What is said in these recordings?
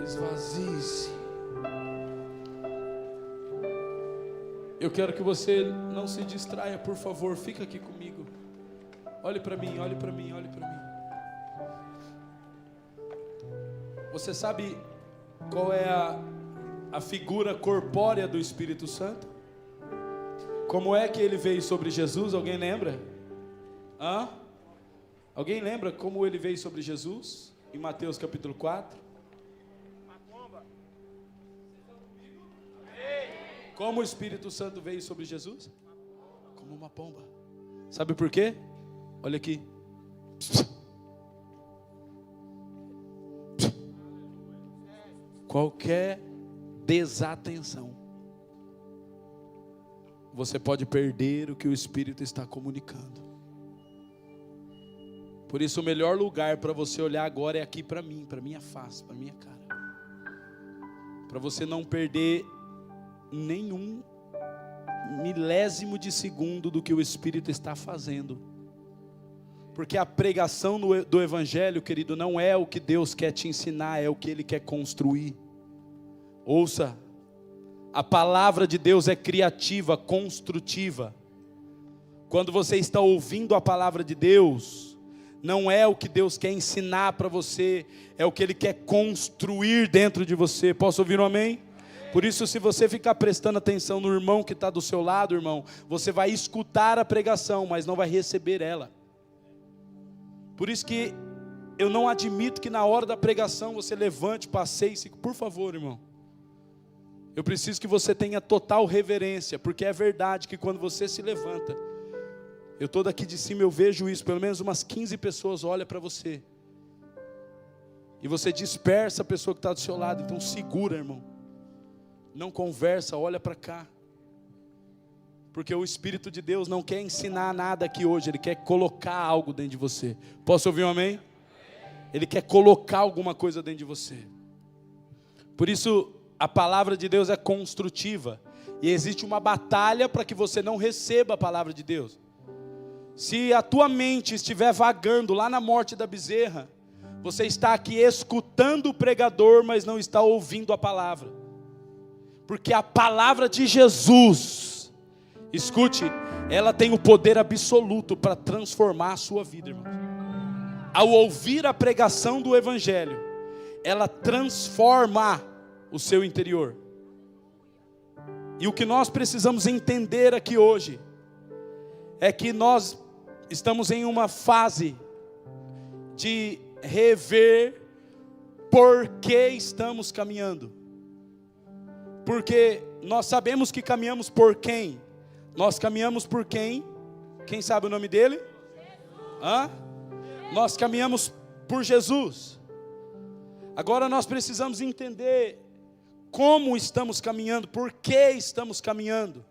Esvazie-se. Eu quero que você não se distraia, por favor, fica aqui comigo. Olhe para mim, olhe para mim, olhe para mim. Você sabe qual é a figura corpórea do Espírito Santo? Como é que ele veio sobre Jesus? Alguém lembra? Hã? Alguém lembra como ele veio sobre Jesus? Em Mateus capítulo 4. Como o Espírito Santo veio sobre Jesus? Como uma pomba. Sabe por quê? Olha aqui. Qualquer desatenção, você pode perder o que o Espírito está comunicando. Por isso o melhor lugar para você olhar agora é aqui para mim, para minha face, para minha cara. Para você não perder nenhum milésimo de segundo do que o Espírito está fazendo. Porque a pregação do Evangelho, querido, não é o que Deus quer te ensinar, é o que Ele quer construir. Ouça, a palavra de Deus é criativa, construtiva. Quando você está ouvindo a palavra de Deus, não é o que Deus quer ensinar para você, é o que Ele quer construir dentro de você. Posso ouvir um amém? Por isso, se você ficar prestando atenção no irmão que está do seu lado, irmão, você vai escutar a pregação, mas não vai receber ela. Por isso que eu não admito que na hora da pregação você levante, passeie, por favor, irmão. Eu preciso que você tenha total reverência, porque é verdade que quando você se levanta, eu estou daqui de cima, eu vejo isso, pelo menos umas 15 pessoas olham para você. E você dispersa a pessoa que está do seu lado, então segura, irmão. Não conversa, olha para cá. Porque o Espírito de Deus não quer ensinar nada aqui hoje, Ele quer colocar algo dentro de você. Posso ouvir um amém? Ele quer colocar alguma coisa dentro de você. Por isso, a palavra de Deus é construtiva. E existe uma batalha para que você não receba a palavra de Deus. Se a tua mente estiver vagando lá na morte da bezerra, você está aqui escutando o pregador, mas não está ouvindo a palavra. Porque a palavra de Jesus, escute, ela tem o poder absoluto para transformar a sua vida, irmão. Ao ouvir a pregação do Evangelho, ela transforma o seu interior. E o que nós precisamos entender aqui hoje, é que nós estamos em uma fase de rever por que estamos caminhando. Porque nós sabemos que caminhamos por quem? Nós caminhamos por quem? Quem sabe o nome dele? Hã? Nós caminhamos por Jesus. Agora nós precisamos entender como estamos caminhando, por que estamos caminhando.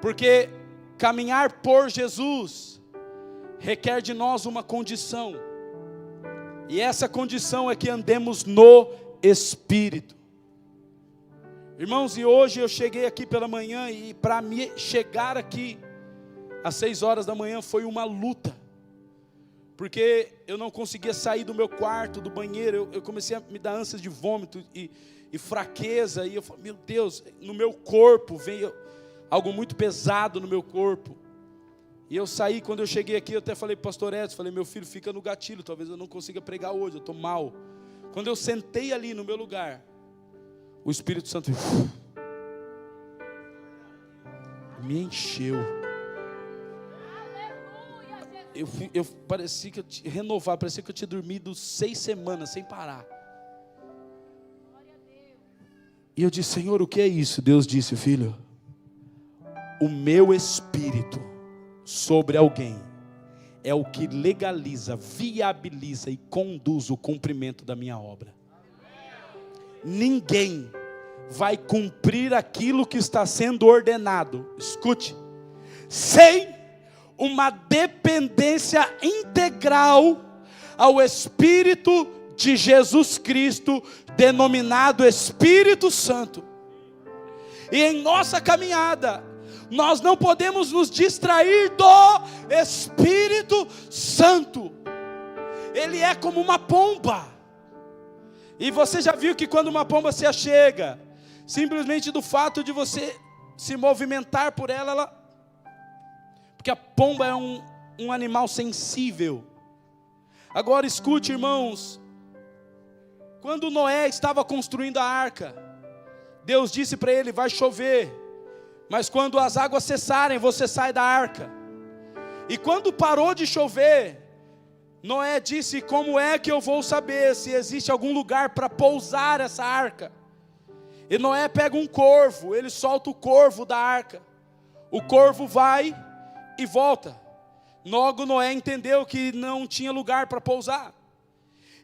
Porque caminhar por Jesus requer de nós uma condição. E essa condição é que andemos no Espírito. Irmãos, e hoje eu cheguei aqui pela manhã, e para me chegar aqui às 6 horas da manhã foi uma luta, porque eu não conseguia sair do meu quarto, do banheiro, eu comecei a me dar ânsias de vômito e fraqueza, e eu falei, meu Deus, no meu corpo veio algo muito pesado no meu corpo, e eu saí, quando eu cheguei aqui, eu até falei para o pastor Edson, falei, meu filho, fica no gatilho, talvez eu não consiga pregar hoje, eu estou mal. Quando eu sentei ali no meu lugar, o Espírito Santo me encheu. Eu parecia que eu tinha renovado, parecia que eu tinha dormido 6 semanas sem parar. E eu disse, Senhor, o que é isso? Deus disse, filho, o meu Espírito sobre alguém é o que legaliza, viabiliza e conduz o cumprimento da minha obra. Ninguém vai cumprir aquilo que está sendo ordenado, escute, sem uma dependência integral ao Espírito de Jesus Cristo, denominado Espírito Santo. E em nossa caminhada, nós não podemos nos distrair do Espírito Santo. Ele é como uma pomba. E você já viu que quando uma pomba se achega, simplesmente do fato de você se movimentar por ela, porque a pomba é um animal sensível. Agora escute, irmãos, quando Noé estava construindo a arca, Deus disse para ele: vai chover, mas quando as águas cessarem, você sai da arca. E quando parou de chover, Noé disse: como é que eu vou saber se existe algum lugar para pousar essa arca? E Noé pega um corvo, ele solta o corvo da arca. O corvo vai e volta. Logo Noé entendeu que não tinha lugar para pousar.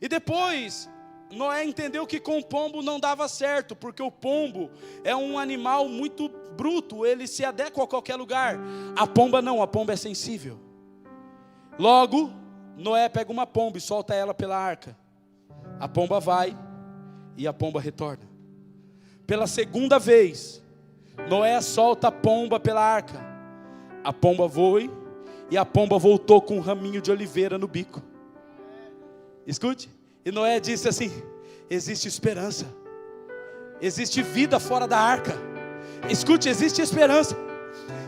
E depois Noé entendeu que com o pombo não dava certo, porque o pombo é um animal muito bruto, ele se adequa a qualquer lugar. A pomba não, a pomba é sensível. Logo Noé pega uma pomba e solta ela pela arca. A pomba vai e a pomba retorna. Pela segunda vez, Noé solta a pomba pela arca. A pomba voa e a pomba voltou com um raminho de oliveira no bico. Escute. E Noé disse assim: existe esperança. Existe vida fora da arca. Escute, existe esperança.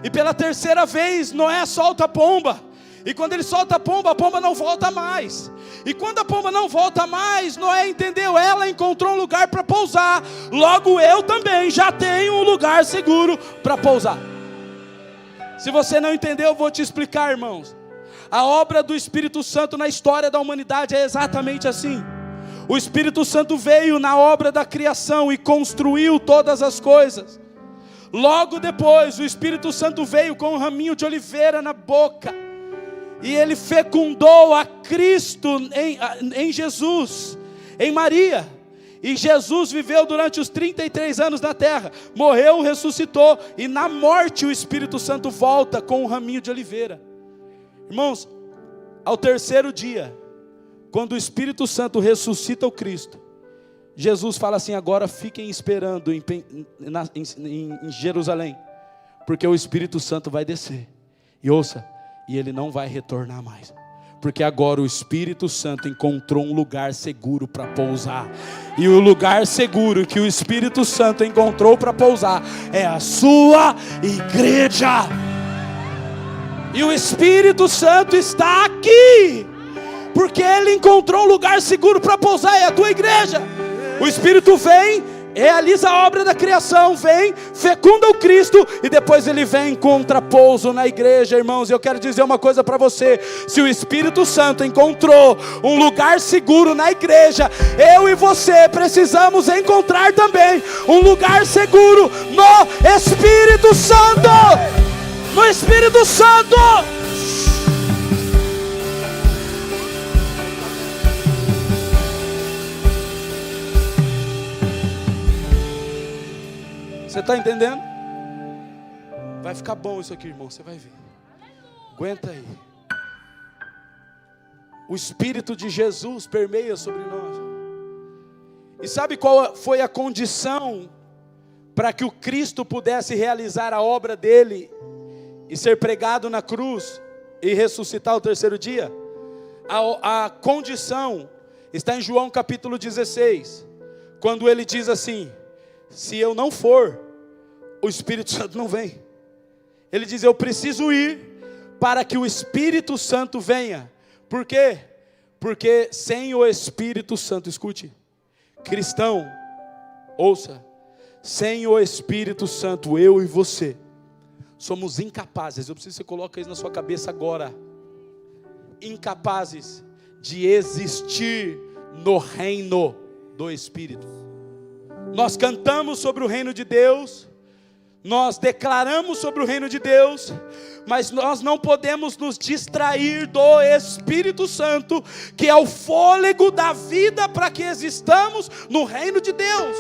E pela terceira vez, Noé solta a pomba. E quando ele solta a pomba não volta mais. E quando a pomba não volta mais, Noé entendeu, ela encontrou um lugar para pousar. Logo eu também já tenho um lugar seguro para pousar. Se você não entendeu, eu vou te explicar, irmãos. A obra do Espírito Santo na história da humanidade é exatamente assim. O Espírito Santo veio na obra da criação e construiu todas as coisas. Logo depois, o Espírito Santo veio com um raminho de oliveira na boca. E ele fecundou a Cristo em Jesus, em Maria. E Jesus viveu durante os 33 anos na terra. Morreu, ressuscitou. E na morte o Espírito Santo volta com um raminho de oliveira. Irmãos, ao terceiro dia, quando o Espírito Santo ressuscita o Cristo, Jesus fala assim: agora fiquem esperando em Jerusalém, porque o Espírito Santo vai descer. E ouça, e ele não vai retornar mais, porque agora o Espírito Santo encontrou um lugar seguro para pousar. E o lugar seguro que o Espírito Santo encontrou para pousar é a sua igreja. E o Espírito Santo está aqui, porque ele encontrou um lugar seguro para pousar, é a tua igreja. O Espírito vem, realiza a obra da criação, vem, fecunda o Cristo, e depois ele vem, encontra pouso na igreja. Irmãos, eu quero dizer uma coisa para você: se o Espírito Santo encontrou um lugar seguro na igreja, eu e você precisamos encontrar também um lugar seguro no Espírito Santo. No Espírito Santo. Você está entendendo? Vai ficar bom isso aqui, irmão, você vai ver. Aguenta aí. O Espírito de Jesus permeia sobre nós. E sabe qual foi a condição para que o Cristo pudesse realizar a obra dele e ser pregado na cruz e ressuscitar ao terceiro dia? A condição está em João capítulo 16, quando ele diz assim: se eu não for, o Espírito Santo não vem. Ele diz: eu preciso ir para que o Espírito Santo venha. Por quê? Porque sem o Espírito Santo, escute, cristão, ouça, sem o Espírito Santo, eu e você somos incapazes. Eu preciso que você coloque isso na sua cabeça agora. Incapazes de existir no reino do Espírito. Nós cantamos sobre o reino de Deus, nós declaramos sobre o reino de Deus, mas nós não podemos nos distrair do Espírito Santo, que é o fôlego da vida para que existamos no reino de Deus.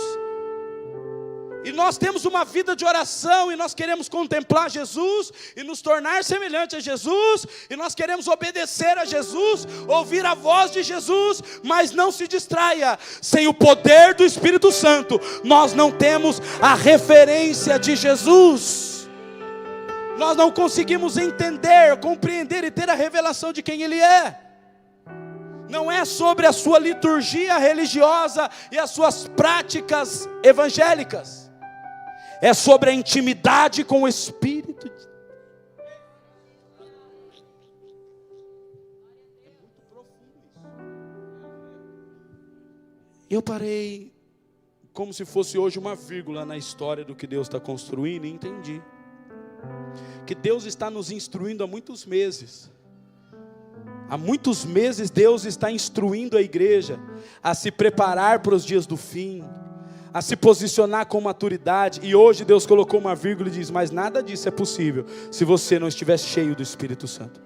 E nós temos uma vida de oração, e nós queremos contemplar Jesus, e nos tornar semelhante a Jesus, e nós queremos obedecer a Jesus, ouvir a voz de Jesus, mas não se distraia, sem o poder do Espírito Santo, nós não temos a referência de Jesus, nós não conseguimos entender, compreender e ter a revelação de quem Ele é. não é sobre a sua liturgia religiosa e as suas práticas evangélicas, é sobre a intimidade com o Espírito de Deus. É muito profundo isso. Eu parei como se fosse hoje uma vírgula na história do que Deus está construindo e entendi que Deus está nos instruindo há muitos meses. Há muitos meses Deus está instruindo a igreja a se preparar para os dias do fim, a se posicionar com maturidade, e hoje Deus colocou uma vírgula e diz: mas nada disso é possível se você não estiver cheio do Espírito Santo.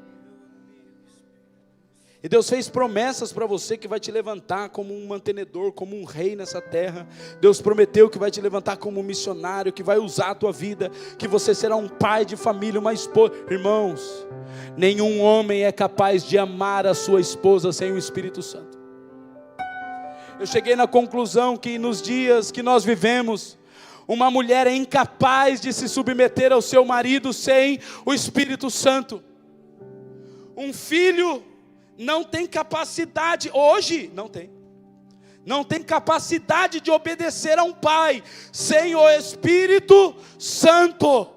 E Deus fez promessas para você que vai te levantar como um mantenedor, como um rei nessa terra. Deus prometeu que vai te levantar como um missionário, que vai usar a tua vida, que você será um pai de família, uma esposa. Irmãos, nenhum homem é capaz de amar a sua esposa sem o Espírito Santo. Eu cheguei na conclusão que nos dias que nós vivemos, uma mulher é incapaz de se submeter ao seu marido sem o Espírito Santo. Um filho não tem capacidade, hoje não tem capacidade de obedecer a um pai sem o Espírito Santo.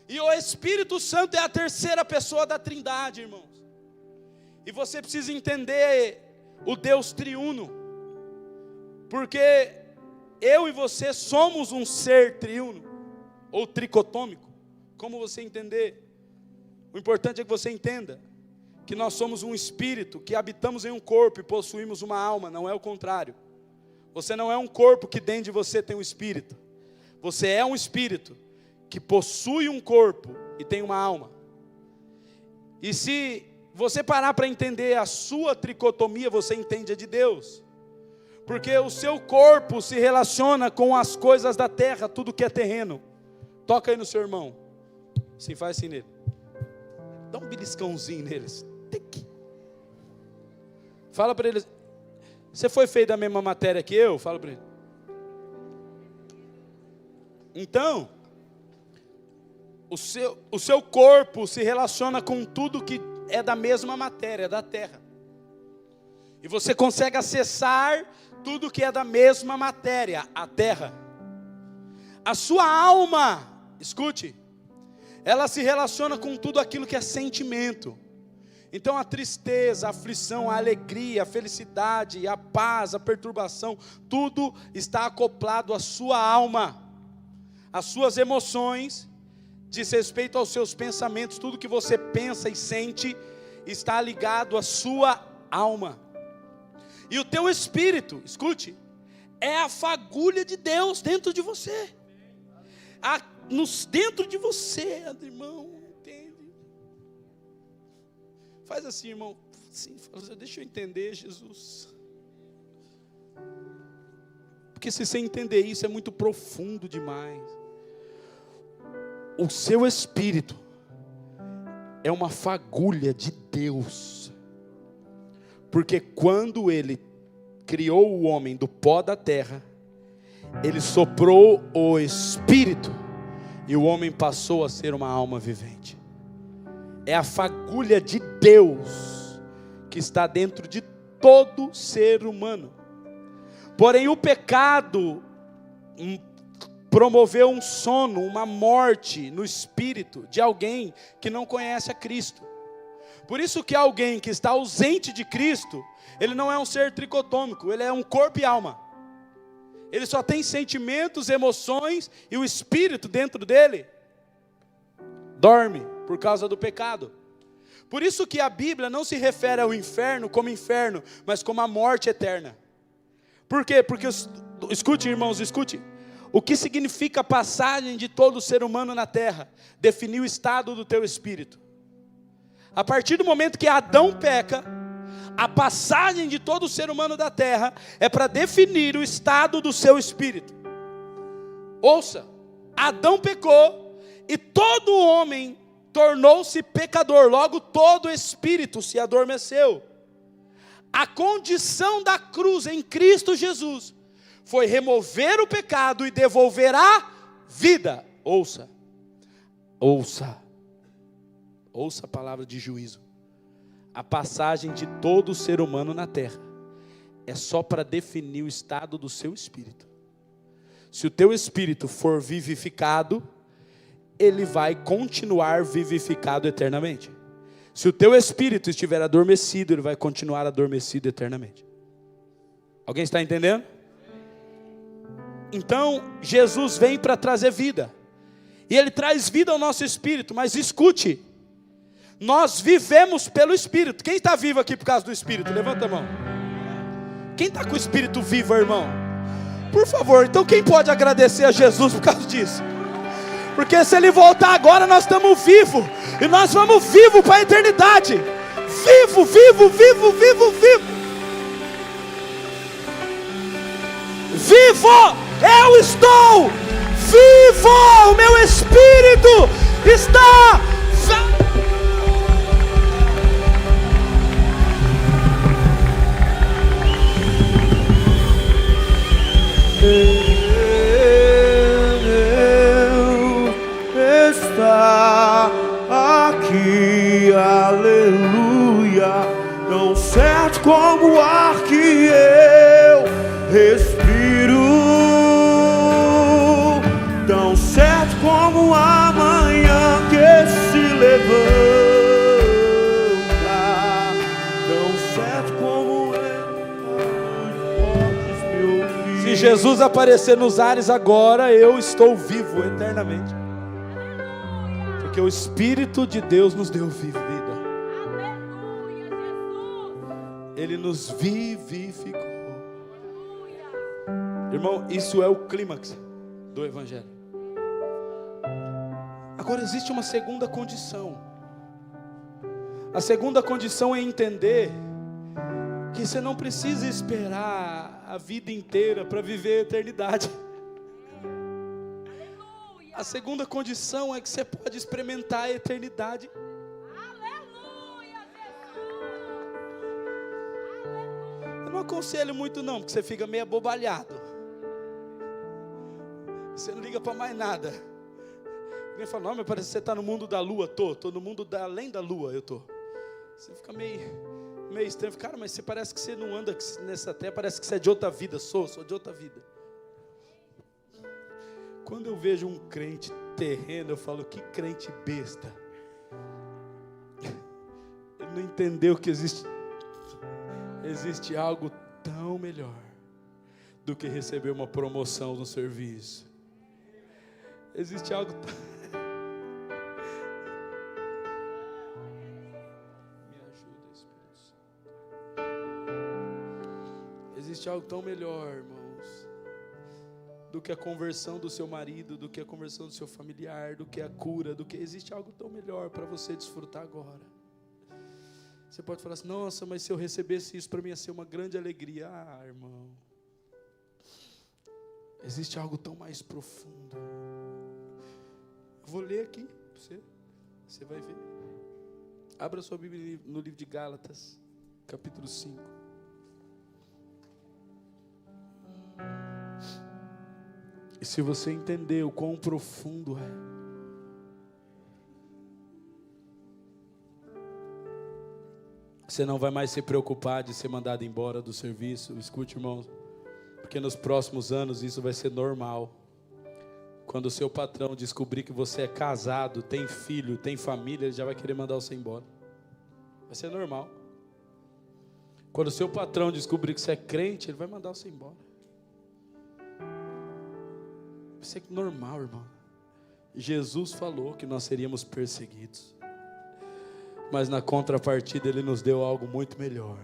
E o Espírito Santo é a terceira pessoa da Trindade, irmãos. E você precisa entender o Deus triuno, porque eu e você somos um ser triuno, ou tricotômico, como você entender. O importante é que você entenda que nós somos um espírito, que habitamos em um corpo e possuímos uma alma, não é o contrário. Você não é um corpo que dentro de você tem um espírito. Você é um espírito que possui um corpo e tem uma alma. E se você parar para entender a sua tricotomia, você entende a de Deus. Porque o seu corpo se relaciona com as coisas da terra, tudo que é terreno. Toca aí no seu irmão. Sim, faz assim nele. Dá um beliscãozinho neles. Fala para eles: você foi feito da mesma matéria que eu? Fala para ele. Então, o seu corpo se relaciona com tudo que é da mesma matéria, da terra. E você consegue acessar tudo que é da mesma matéria, a terra. A sua alma, escute, ela se relaciona com tudo aquilo que é sentimento. Então a tristeza, a aflição, a alegria, a felicidade, a paz, a perturbação, tudo está acoplado à sua alma. As suas emoções, diz respeito aos seus pensamentos, tudo que você pensa e sente, está ligado à sua alma. E o teu espírito, escute, é a fagulha de Deus dentro de você. Dentro de você, irmão, entende? Faz assim, irmão, assim, deixa eu entender, Jesus. Porque se você entender isso, é muito profundo demais. O seu espírito é uma fagulha de Deus. Porque quando Ele criou o homem do pó da terra, Ele soprou o Espírito, e o homem passou a ser uma alma vivente. É a fagulha de Deus que está dentro de todo ser humano. Porém o pecado promoveu um sono, uma morte no espírito de alguém que não conhece a Cristo. Por isso que alguém que está ausente de Cristo, ele não é um ser tricotômico, ele é um corpo e alma. Ele só tem sentimentos, emoções, e o espírito dentro dele dorme por causa do pecado. Por isso que a Bíblia não se refere ao inferno como inferno, mas como a morte eterna. Por quê? Porque, escute, irmãos, escute. O que significa a passagem de todo ser humano na terra? Definir o estado do teu espírito. A partir do momento que Adão peca, a passagem de todo ser humano da terra é para definir o estado do seu espírito. Ouça, Adão pecou e todo homem tornou-se pecador, logo todo espírito se adormeceu. A condição da cruz em Cristo Jesus foi remover o pecado e devolver a vida. Ouça, ouça, ouça a palavra de juízo. a passagem de todo ser humano na terra é só para definir o estado do seu espírito. Se o teu espírito for vivificado, ele vai continuar vivificado eternamente. Se o teu espírito estiver adormecido, ele vai continuar adormecido eternamente. Alguém está entendendo? Então, Jesus vem para trazer vida. E Ele traz vida ao nosso espírito. Mas escute, nós vivemos pelo Espírito. Quem está vivo aqui por causa do Espírito? Levanta a mão. Quem está com o Espírito vivo, irmão? Por favor, então quem pode agradecer a Jesus por causa disso? Porque se Ele voltar agora, nós estamos vivos. E nós vamos vivos para a eternidade. Vivo, vivo, vivo, vivo, vivo. Vivo, eu estou vivo, o meu espírito está está aqui, aleluia, tão certo como o ar que eu respiro, tão certo como a manhã que se levanta, tão certo como eu. Se Jesus aparecer nos ares agora, eu estou vivo eternamente. Porque o Espírito de Deus nos deu vida. Ele nos vivificou. Irmão, isso é o clímax do Evangelho. Agora existe uma segunda condição. A segunda condição é entender que você não precisa esperar a vida inteira para viver a eternidade. A segunda condição é que você pode experimentar a eternidade. Eu não aconselho muito não, porque você fica meio abobalhado. Você não liga para mais nada. Alguém fala, não, mas parece que você está no mundo da lua. Estou no mundo além da lua, eu estou. Você fica meio estranho. Cara, mas você parece que você não anda nessa terra, parece que você é de outra vida. Sou de outra vida. Quando eu vejo um crente terreno, eu falo, que crente besta. Ele não entendeu que existe algo tão melhor do que receber uma promoção no serviço. Existe algo tão... Me ajuda, Espírito Santo. Existe algo tão melhor, irmãos, do que a conversão do seu marido, do que a conversão do seu familiar, do que a cura, do que... Existe algo tão melhor para você desfrutar agora. Você pode falar assim, nossa, mas se eu recebesse isso, para mim ia ser uma grande alegria. Ah, irmão, existe algo tão mais profundo. Eu vou ler aqui para você vai ver. Abra sua Bíblia no livro de Gálatas, capítulo 5. E se você entender o quão profundo é, você não vai mais se preocupar de ser mandado embora do serviço. Escute, irmãos, porque nos próximos anos isso vai ser normal. Quando o seu patrão descobrir que você é casado, tem filho, tem família, ele já vai querer mandar você embora. Vai ser normal. Quando o seu patrão descobrir que você é crente, ele vai mandar você embora. Vai ser normal, irmão. Jesus falou que nós seríamos perseguidos. Mas na contrapartida Ele nos deu algo muito melhor.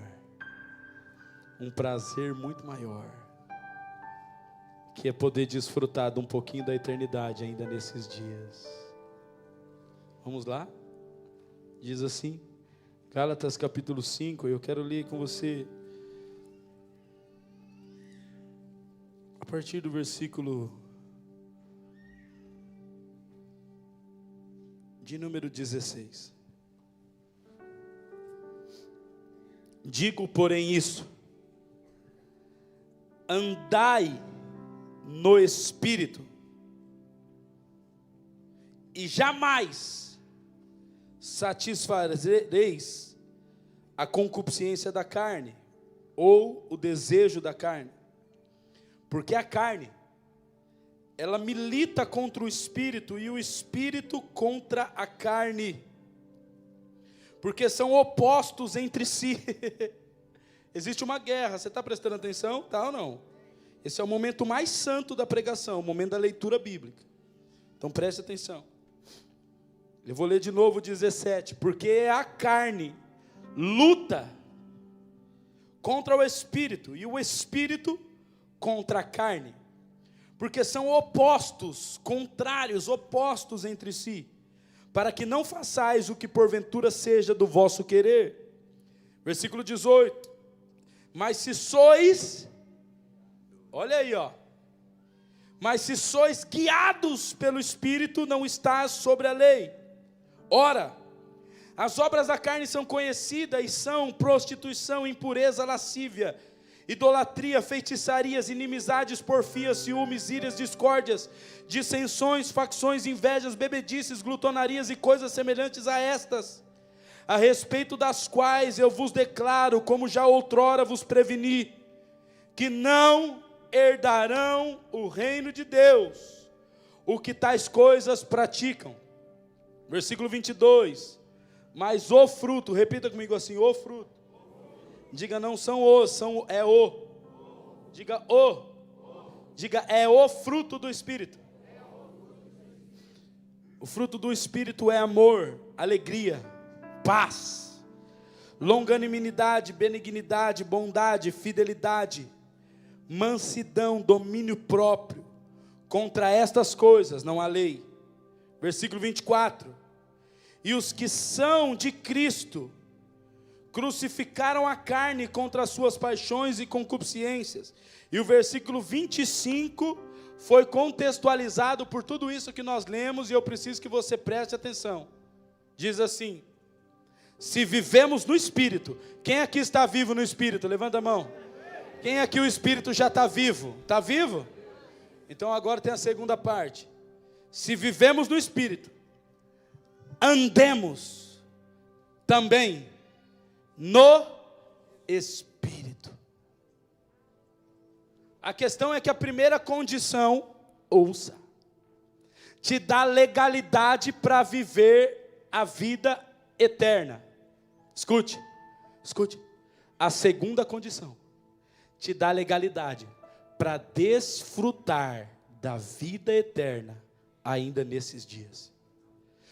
Um prazer muito maior. Que é poder desfrutar de um pouquinho da eternidade ainda nesses dias. Vamos lá? Diz assim, Gálatas capítulo 5, eu quero ler com você a partir do versículo de número 16. Digo, porém, isso: andai no Espírito, e jamais satisfareis a concupiscência da carne, ou o desejo da carne. Porque a carne, ela milita contra o espírito e o espírito contra a carne. Porque são opostos entre si. Existe uma guerra, você está prestando atenção? Tá ou não? Esse é o momento mais santo da pregação, o momento da leitura bíblica. Então preste atenção. Eu vou ler de novo o 17. Porque a carne luta contra o espírito, e o espírito contra a carne. Porque são opostos, contrários, opostos entre si, para que não façais o que porventura seja do vosso querer. Versículo 18. Mas se sois, olha aí, ó. Mas se sois guiados pelo Espírito, não estás sobre a lei. Ora, as obras da carne são conhecidas e são prostituição, impureza, lascívia, idolatria, feitiçarias, inimizades, porfias, ciúmes, írias, discórdias, dissensões, facções, invejas, bebedices, glutonarias e coisas semelhantes a estas, a respeito das quais eu vos declaro, como já outrora vos preveni, que não herdarão o reino de Deus o que tais coisas praticam. Versículo 22. Mas o fruto, repita comigo assim, o fruto. Diga, não são os, é o. Diga o. Diga, é o fruto do Espírito. O fruto do Espírito é amor, alegria, paz, longanimidade, benignidade, bondade, fidelidade, mansidão, domínio próprio. Contra estas coisas não há lei. Versículo 24. E os que são de Cristo crucificaram a carne contra as suas paixões e concupiscências. E o versículo 25 foi contextualizado por tudo isso que nós lemos, e eu preciso que você preste atenção. Diz assim: se vivemos no Espírito, quem aqui está vivo no Espírito? Levanta a mão. Quem aqui o Espírito já está vivo? Está vivo? Então agora tem a segunda parte. Se vivemos no Espírito, andemos também no Espírito. A questão é que a primeira condição, ouça, te dá legalidade para viver a vida eterna. Escute, escute. A segunda condição te dá legalidade para desfrutar da vida eterna ainda nesses dias.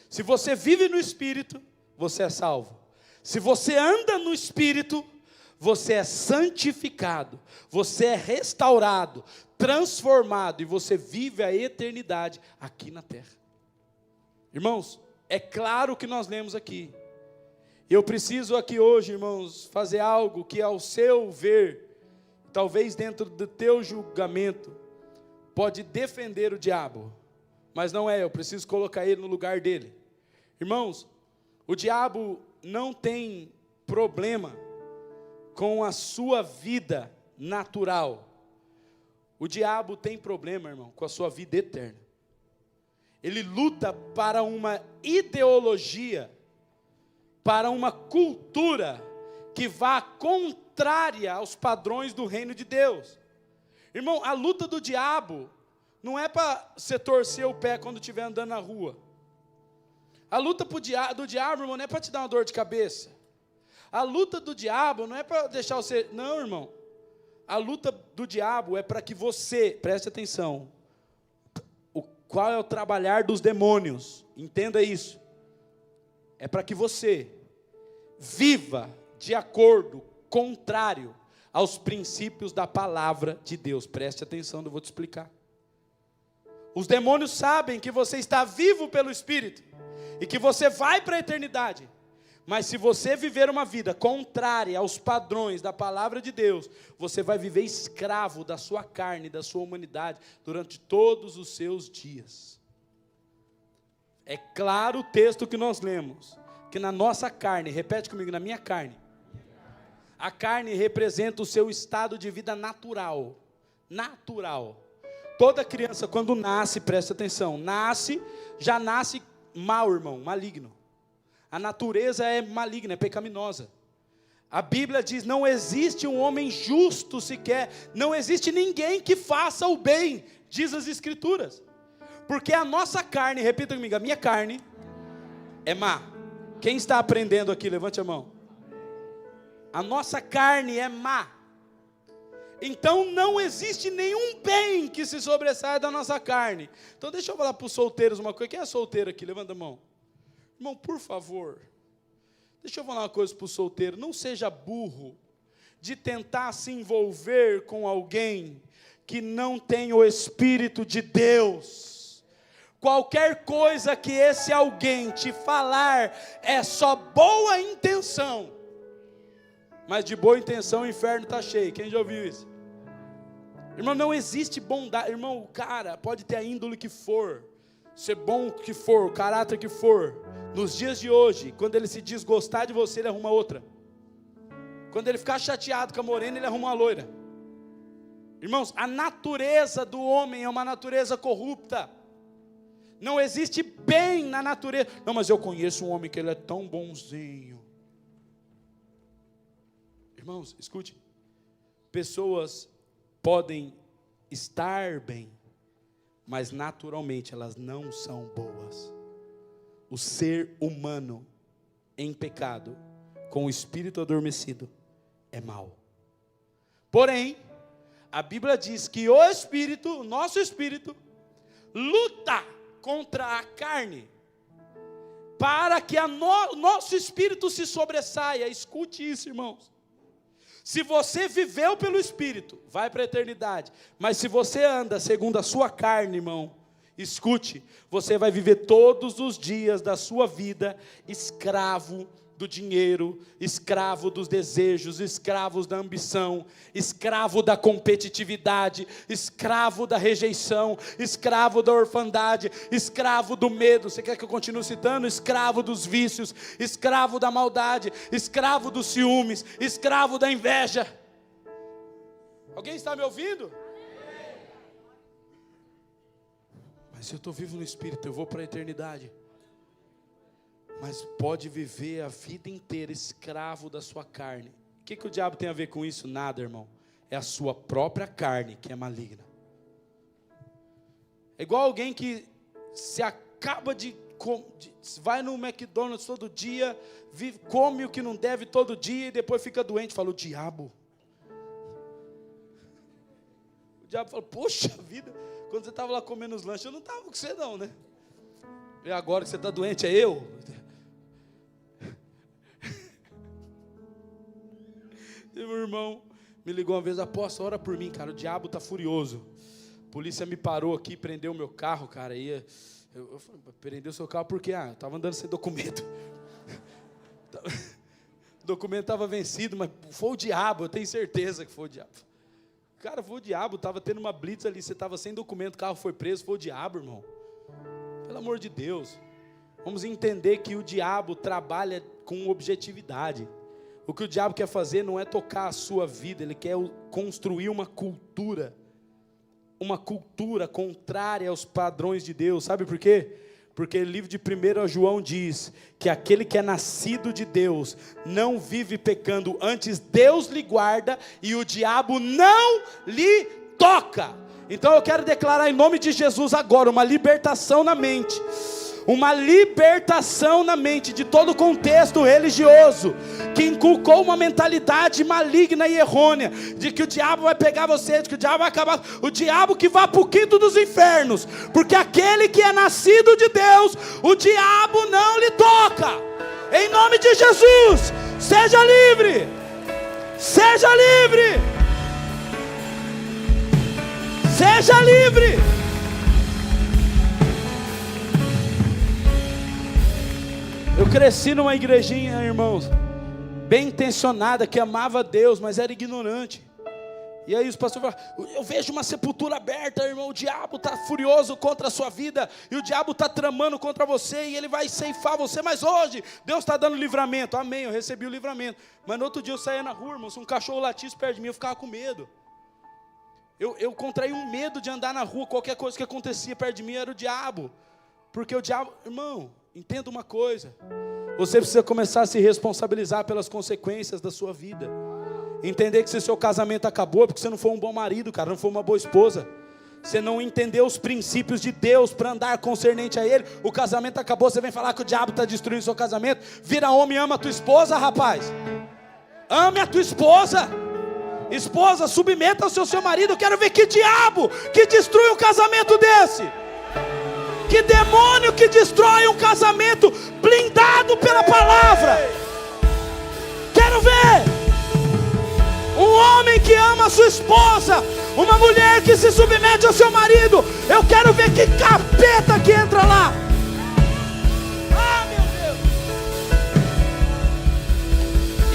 Se você vive no Espírito, você é salvo. Se você anda no Espírito, você é santificado, você é restaurado, transformado, e você vive a eternidade aqui na terra. Irmãos, é claro que nós lemos aqui. Eu preciso aqui hoje, irmãos, fazer algo que ao seu ver, talvez dentro do teu julgamento, pode defender o diabo. Mas não é, eu preciso colocar ele no lugar dele. Irmãos, o diabo não tem problema com a sua vida natural. O diabo tem problema, irmão, com a sua vida eterna. Ele luta para uma ideologia, para uma cultura que vá contrária aos padrões do reino de Deus. Irmão, a luta do diabo não é para você torcer o pé quando estiver andando na rua. A luta do diabo, irmão, não é para te dar uma dor de cabeça. A luta do diabo não é para deixar você... Não, irmão. A luta do diabo é para que você, preste atenção, qual é o trabalhar dos demônios? Entenda isso. É para que você viva de acordo, contrário aos princípios da palavra de Deus. Preste atenção, eu vou te explicar. Os demônios sabem que você está vivo pelo Espírito e que você vai para a eternidade. Mas se você viver uma vida contrária aos padrões da palavra de Deus, você vai viver escravo da sua carne, da sua humanidade, durante todos os seus dias. É claro o texto que nós lemos, que na nossa carne, repete comigo, na minha carne, a carne representa o seu estado de vida natural. Natural. Toda criança quando nasce, presta atenção, já nasce mal, irmão, maligno. A natureza é maligna, é pecaminosa. A Bíblia diz, não existe um homem justo sequer, não existe ninguém que faça o bem, diz as Escrituras. Porque a nossa carne, repita comigo, a minha carne é má. Quem está aprendendo aqui, levante a mão. A nossa carne é má. Então não existe nenhum bem que se sobressaia da nossa carne. Então deixa eu falar para os solteiros uma coisa. Quem é solteiro aqui? Levanta a mão. Irmão, por favor, deixa eu falar uma coisa para o solteiro. Não seja burro de tentar se envolver com alguém que não tem o Espírito de Deus. Qualquer coisa que esse alguém te falar é só boa intenção. Mas de boa intenção o inferno está cheio. Quem já ouviu isso? Irmão, não existe bondade. Irmão, o cara pode ter a índole que for, ser bom que for, o caráter que for. Nos dias de hoje, quando ele se desgostar de você, ele arruma outra. Quando ele ficar chateado com a morena, ele arruma uma loira. Irmãos, a natureza do homem é uma natureza corrupta. Não existe bem na natureza. Não, mas eu conheço um homem que ele é tão bonzinho. Irmãos, escute. Pessoas podem estar bem, mas naturalmente elas não são boas. O ser humano em pecado, com o espírito adormecido, é mau. Porém, a Bíblia diz que o espírito, o nosso espírito, luta contra a carne, para que o nosso espírito se sobressaia. Escute isso, irmãos. Se você viveu pelo Espírito, vai para a eternidade. Mas se você anda segundo a sua carne, irmão, escute, você vai viver todos os dias da sua vida escravo do dinheiro, escravo dos desejos, escravo da ambição, escravo da competitividade, escravo da rejeição, escravo da orfandade, escravo do medo. Você quer que eu continue citando? Escravo dos vícios, escravo da maldade, escravo dos ciúmes, escravo da inveja. Alguém está me ouvindo? Mas se eu estou vivo no Espírito, eu vou para a eternidade. Mas pode viver a vida inteira escravo da sua carne. O que o diabo tem a ver com isso? Nada, irmão. É a sua própria carne que é maligna. É igual alguém que se acaba vai no McDonald's todo dia, come o que não deve todo dia e depois fica doente. Fala, o diabo. O diabo fala, poxa vida, quando você estava lá comendo os lanches, eu não estava com você não, né? E agora que você está doente, é eu? Meu irmão me ligou uma vez, apóstolo, ora por mim, cara, o diabo está furioso. A polícia me parou aqui, prendeu o meu carro, cara. E eu falei, prendeu o seu carro por quê? Eu estava andando sem documento. O documento estava vencido, mas foi o diabo, eu tenho certeza que foi o diabo. Cara, foi o diabo, estava tendo uma blitz ali, você estava sem documento, o carro foi preso, foi o diabo, irmão. Pelo amor de Deus, vamos entender que o diabo trabalha com objetividade. O que o diabo quer fazer não é tocar a sua vida, ele quer construir uma cultura contrária aos padrões de Deus. Sabe por quê? Porque o livro de 1 João diz que aquele que é nascido de Deus não vive pecando, antes Deus lhe guarda e o diabo não lhe toca. Então eu quero declarar em nome de Jesus agora uma libertação na mente. Uma libertação na mente de todo o contexto religioso que inculcou uma mentalidade maligna e errônea de que o diabo vai pegar você, de que o diabo vai acabar, o diabo que vai para o quinto dos infernos, porque aquele que é nascido de Deus, o diabo não lhe toca. Em nome de Jesus, seja livre, seja livre, seja livre. Eu cresci numa igrejinha, irmãos, bem intencionada, que amava Deus, mas era ignorante. E aí os pastores falaram, eu vejo uma sepultura aberta, irmão, o diabo está furioso contra a sua vida, e o diabo está tramando contra você, e ele vai ceifar você, mas hoje, Deus está dando livramento. Amém, eu recebi o livramento. Mas no outro dia eu saía na rua, irmão, se um cachorro latisse perto de mim, eu ficava com medo. Eu contraí um medo de andar na rua, qualquer coisa que acontecia perto de mim era o diabo. Porque o diabo, irmão, entenda uma coisa, Você precisa começar a se responsabilizar pelas consequências da sua vida. Entender que se seu casamento acabou é porque você não foi um bom marido, cara, não foi uma boa esposa. Você não entendeu os princípios de Deus para andar concernente a Ele. O casamento acabou, você vem falar que o diabo está destruindo o seu casamento. Vira homem e ama a tua esposa, rapaz. Ame a tua esposa. Esposa, submeta ao seu marido. Eu quero ver que diabo que destrói um casamento desse. Que demônio que destrói um casamento blindado pela palavra. Quero ver um homem que ama a sua esposa, uma mulher que se submete ao seu marido. Eu quero ver que capeta que entra lá. Ah, meu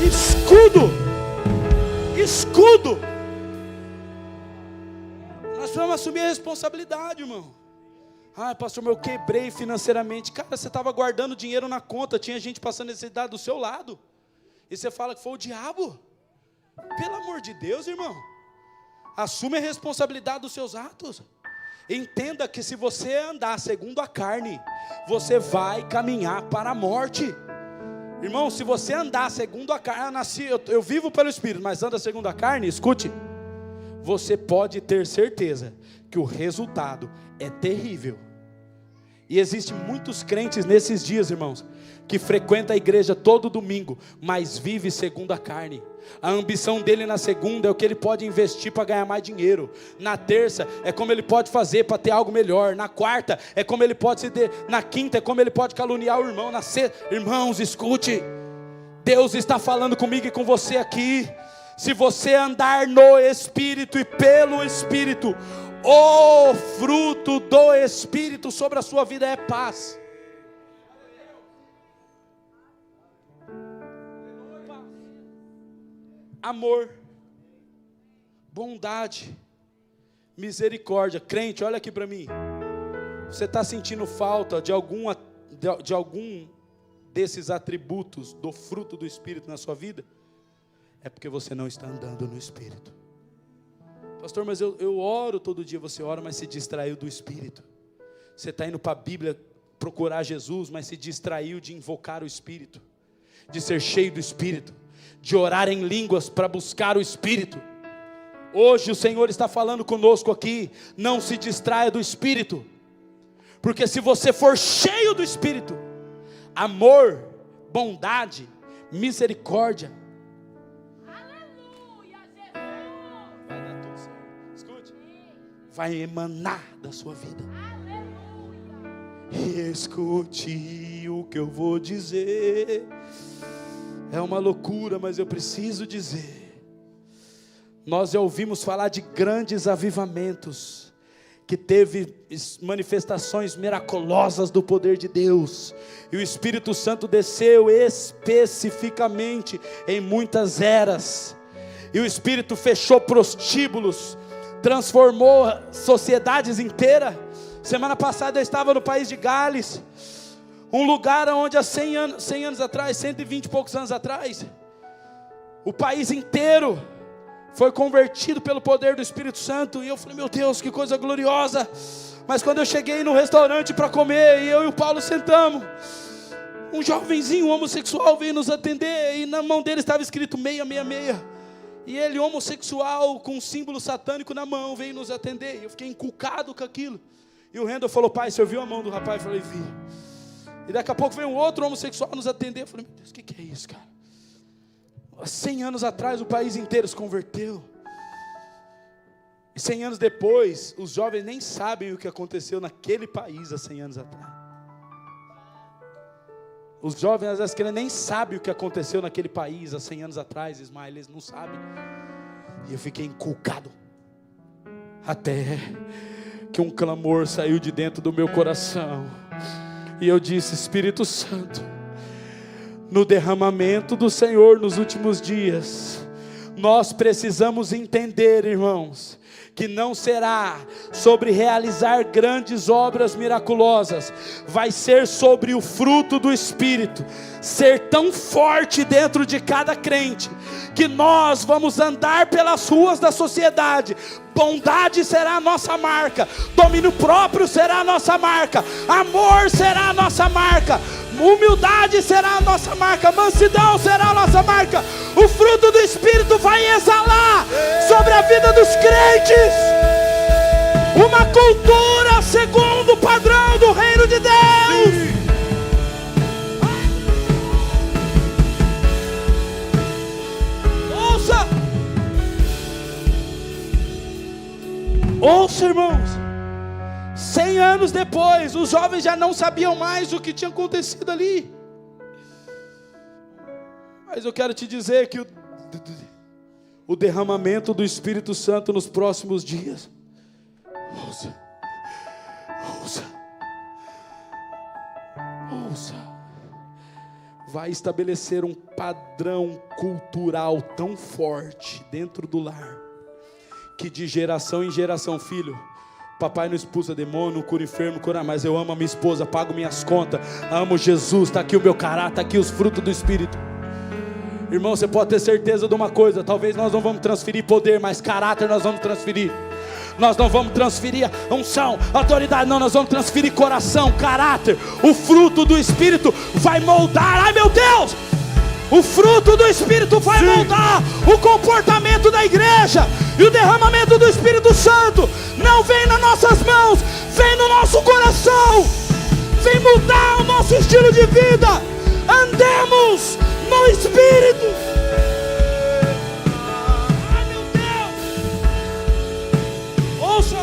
Deus. Escudo. Nós vamos assumir a responsabilidade, irmão. Ah, pastor, eu quebrei financeiramente. Cara, você estava guardando dinheiro na conta, tinha gente passando necessidade do seu lado, e você fala que foi o diabo? Pelo amor de Deus, irmão. Assume a responsabilidade dos seus atos. Entenda que se você andar segundo a carne, você vai caminhar para a morte. Irmão, se você andar segundo a carne, eu vivo pelo Espírito, mas anda segundo a carne, escute. Você pode ter certeza que o resultado é terrível. E existem muitos crentes nesses dias, irmãos, que frequentam a igreja todo domingo, mas vive segundo a carne. A ambição dele na segunda é o que ele pode investir para ganhar mais dinheiro. Na terça é como ele pode fazer para ter algo melhor. Na quarta é como ele pode na quinta é como ele pode caluniar o irmão. Na sexta, irmãos, escute. Deus está falando comigo e com você aqui. Se você andar no Espírito e pelo Espírito, o fruto do Espírito sobre a sua vida é paz. Amor, bondade, misericórdia. Crente, olha aqui para mim. Você está sentindo falta de algum desses atributos do fruto do Espírito na sua vida? É porque você não está andando no Espírito. Pastor, mas eu oro todo dia. Você ora, mas se distraiu do Espírito. Você está indo para a Bíblia procurar Jesus, mas se distraiu de invocar o Espírito, de ser cheio do Espírito, de orar em línguas para buscar o Espírito. Hoje o Senhor está falando conosco aqui. Não se distraia do Espírito, porque se você for cheio do Espírito, amor, bondade, misericórdia, vai emanar da sua vida. E escute o que eu vou dizer. É uma loucura, mas eu preciso dizer. Nós já ouvimos falar de grandes avivamentos, que teve manifestações miraculosas do poder de Deus, e o Espírito Santo desceu especificamente em muitas eras, e o Espírito fechou prostíbulos, transformou sociedades inteiras. Semana passada eu estava no país de Gales, um lugar onde há 100 anos atrás, 120 e poucos anos atrás, o país inteiro foi convertido pelo poder do Espírito Santo. E eu falei, meu Deus, que coisa gloriosa. Mas quando eu cheguei no restaurante para comer, e eu e o Paulo sentamos, um jovenzinho homossexual veio nos atender, e na mão dele estava escrito 666, e ele, homossexual, com um símbolo satânico na mão, veio nos atender. E eu fiquei encucado com aquilo. E o Randall falou, pai, você viu a mão do rapaz? Eu falei, vi. E daqui a pouco veio um outro homossexual nos atender. Eu falei, meu Deus, o que é isso, cara? Há 100 anos atrás o país inteiro se converteu. E 100 anos depois, os jovens nem sabem o que aconteceu naquele país há 100 anos atrás. Os jovens às vezes nem sabem o que aconteceu naquele país há 100 anos atrás, Ismael, eles não sabem. E eu fiquei encucado. Até que um clamor saiu de dentro do meu coração. E eu disse, Espírito Santo, no derramamento do Senhor nos últimos dias, nós precisamos entender, irmãos, que não será sobre realizar grandes obras miraculosas, vai ser sobre o fruto do Espírito ser tão forte dentro de cada crente, que nós vamos andar pelas ruas da sociedade. Bondade será a nossa marca, domínio próprio será a nossa marca, amor será a nossa marca, Humildade será a nossa marca, mansidão será a nossa marca. O fruto do Espírito vai exalar sobre a vida dos crentes uma cultura segundo o padrão do reino de Deus. Ouça, irmãos, 100 anos depois, os jovens já não sabiam mais o que tinha acontecido ali. Mas eu quero te dizer que o derramamento do Espírito Santo nos próximos dias, ouça, vai estabelecer um padrão cultural tão forte dentro do lar, que de geração em geração, filho, papai não expulsa demônio, não cura enfermo, cura mais. Eu amo a minha esposa, pago minhas contas, amo Jesus, está aqui o meu caráter, está aqui os frutos do Espírito. Irmão, você pode ter certeza de uma coisa, talvez nós não vamos transferir poder, mas caráter nós vamos transferir. Nós não vamos transferir unção, autoridade, não, nós vamos transferir coração, caráter. O fruto do Espírito vai moldar, ai meu Deus! O fruto do Espírito vai moldar o comportamento da igreja. E o derramamento do Espírito Santo não vem nas nossas mãos, vem no nosso coração. Vem mudar o nosso estilo de vida. Andemos no Espírito. Ai meu Deus. Ouça.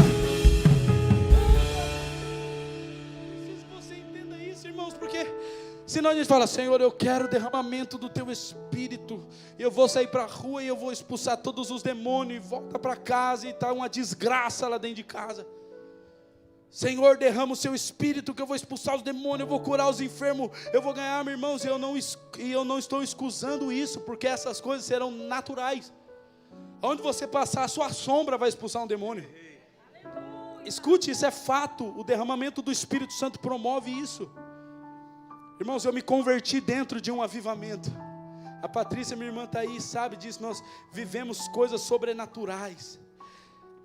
Preciso que você entenda isso, irmãos, porque senão a gente fala: Senhor, eu quero o derramamento do Teu Espírito. Eu vou sair para a rua e eu vou expulsar todos os demônios. E volta para casa e está uma desgraça lá dentro de casa. Senhor, derrama o Seu Espírito que eu vou expulsar os demônios. Eu vou curar os enfermos. Eu vou ganhar, meus irmãos. E eu não estou excusando isso, porque essas coisas serão naturais. Onde você passar, a sua sombra vai expulsar um demônio. Escute, isso é fato. O derramamento do Espírito Santo promove isso. Irmãos, eu me converti dentro de um avivamento. A Patrícia, minha irmã, está aí, sabe disso. Nós vivemos coisas sobrenaturais.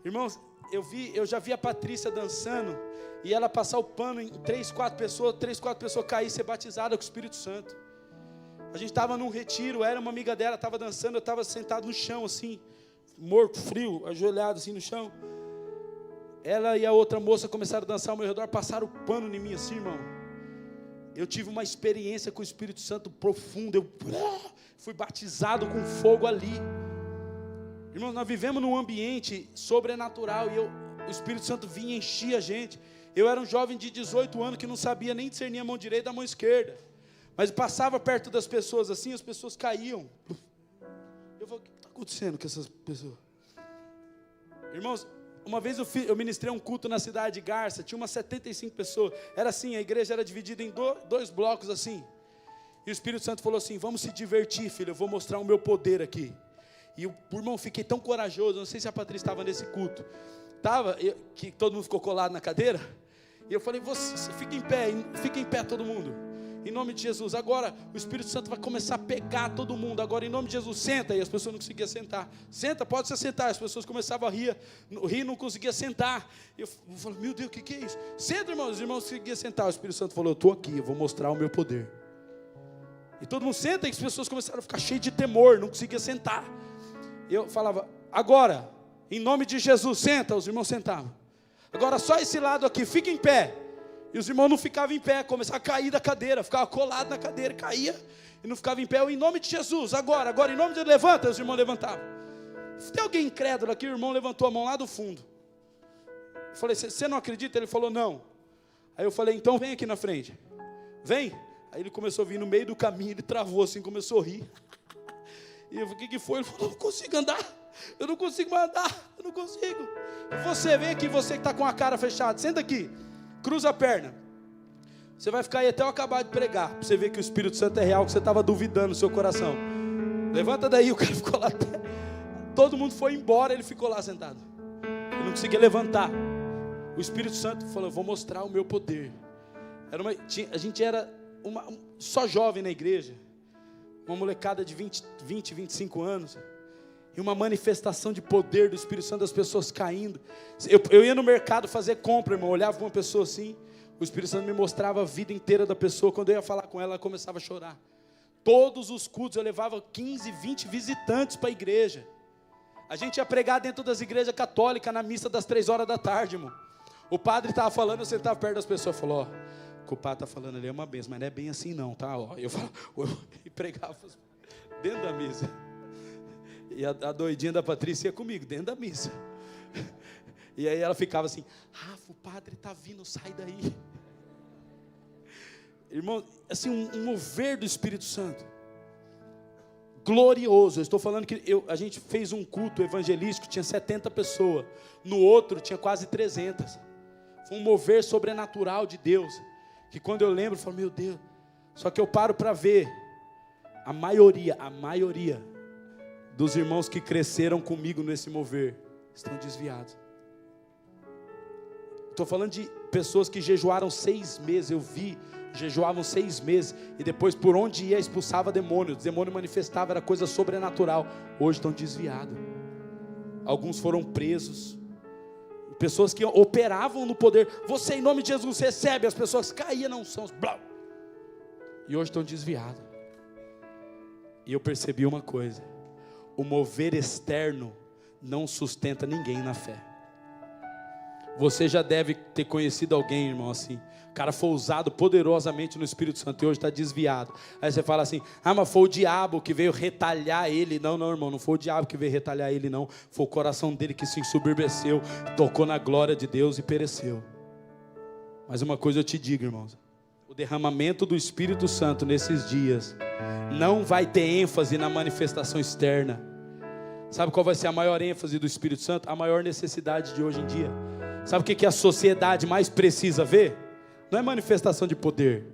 Irmãos, eu já vi a Patrícia dançando e ela passar o pano em 3, 4 pessoas cair e ser batizada com o Espírito Santo. A gente estava num retiro, era uma amiga dela, estava dançando, eu estava sentado no chão assim, morto, frio, ajoelhado assim no chão. Ela e a outra moça começaram a dançar ao meu redor, passaram o pano em mim assim, irmão. Eu tive uma experiência com o Espírito Santo profunda. Eu fui batizado com fogo ali. Irmãos, nós vivemos num ambiente sobrenatural e o Espírito Santo vinha e enchia a gente. Eu era um jovem de 18 anos que não sabia nem discernir a mão direita da mão esquerda. Mas passava perto das pessoas assim, as pessoas caíam. Eu falei: o que está acontecendo com essas pessoas? Irmãos, uma vez eu ministrei um culto na cidade de Garça, tinha umas 75 pessoas. Era assim, a igreja era dividida em 2 blocos assim. E o Espírito Santo falou assim: vamos se divertir, filho, eu vou mostrar o meu poder aqui. E eu, irmão, fiquei tão corajoso, não sei se a Patrícia estava nesse culto. Estava, que todo mundo ficou colado na cadeira. E eu falei: você fica em pé todo mundo. Em nome de Jesus, agora o Espírito Santo vai começar a pegar todo mundo. Agora, em nome de Jesus, senta. E as pessoas não conseguiam sentar. Senta, pode se sentar. As pessoas começavam a rir não conseguiam sentar. Eu falei: meu Deus, o que é isso? Senta, irmãos. Os irmãos conseguiam sentar. O Espírito Santo falou: eu estou aqui, eu vou mostrar o meu poder. E todo mundo senta, e as pessoas começaram a ficar cheias de temor, não conseguiam sentar. Eu falava: agora, em nome de Jesus, senta. Os irmãos sentavam. Agora só esse lado aqui, fica em pé. E os irmãos não ficavam em pé, começavam a cair da cadeira, ficava colado na cadeira, caía e não ficava em pé. Eu, em nome de Jesus, agora, em nome de Jesus, levanta. Os irmãos levantavam. Se tem alguém incrédulo aqui, o irmão levantou a mão lá do fundo. Eu falei: você não acredita? Ele falou: não. Aí eu falei: então vem aqui na frente. Vem. Aí ele começou a vir no meio do caminho, ele travou assim, começou a rir. E eu falei: o que foi? Ele falou: eu não consigo andar, eu não consigo mais andar, eu não consigo. E você, vem aqui, você que está com a cara fechada, senta aqui. Cruza a perna. Você vai ficar aí até eu acabar de pregar, para você ver que o Espírito Santo é real, que você estava duvidando no seu coração. Levanta daí. O cara ficou lá até... Todo mundo foi embora, ele ficou lá sentado. Ele não conseguia levantar. O Espírito Santo falou: eu vou mostrar o meu poder. A gente era só jovem na igreja. Uma molecada de 20, 25 anos. E uma manifestação de poder do Espírito Santo, das pessoas caindo. Eu ia no mercado fazer compra, irmão. Olhava para uma pessoa assim, O Espírito Santo me mostrava a vida inteira da pessoa. Quando eu ia falar com ela, ela começava a chorar. Todos os cultos eu levava 15, 20 visitantes para a igreja. A gente ia pregar dentro das igrejas católicas, na missa das 3 horas da tarde, irmão. O padre estava falando, eu sentava perto das pessoas, falou, ó, o que o padre está falando ali é uma benção, mas não é bem assim não, tá? Ó, eu pregava dentro da missa. E a doidinha da Patrícia ia comigo, dentro da missa. E aí ela ficava assim, Rafa, o padre está vindo, sai daí. Irmão, assim, um mover do Espírito Santo. Glorioso. Eu estou falando que a gente fez um culto evangelístico, tinha 70 pessoas. No outro tinha quase 300. Foi um mover sobrenatural de Deus. Que quando eu lembro, eu falo, meu Deus. Só que eu paro para ver. A maioria dos irmãos que cresceram comigo nesse mover estão desviados. Estou falando de pessoas que jejuaram 6 meses. Eu vi, jejuavam 6 meses. E depois por onde ia expulsava demônio. O demônio manifestava, era coisa sobrenatural. Hoje estão desviados. Alguns foram presos. Pessoas que operavam no poder. Você em nome de Jesus recebe. As pessoas caíam na unção. E hoje estão desviados. E eu percebi uma coisa. O mover externo não sustenta ninguém na fé. Você já deve ter conhecido alguém, irmão, assim. O cara foi usado poderosamente no Espírito Santo e hoje está desviado. Aí você fala assim, mas foi o diabo que veio retalhar ele. Não, irmão, não foi o diabo que veio retalhar ele, não. Foi o coração dele que se ensoberbeceu, tocou na glória de Deus e pereceu. Mas uma coisa eu te digo, irmãos. O derramamento do Espírito Santo nesses dias não vai ter ênfase na manifestação externa. Sabe qual vai ser a maior ênfase do Espírito Santo? A maior necessidade de hoje em dia. Sabe o que a sociedade mais precisa ver? Não é manifestação de poder,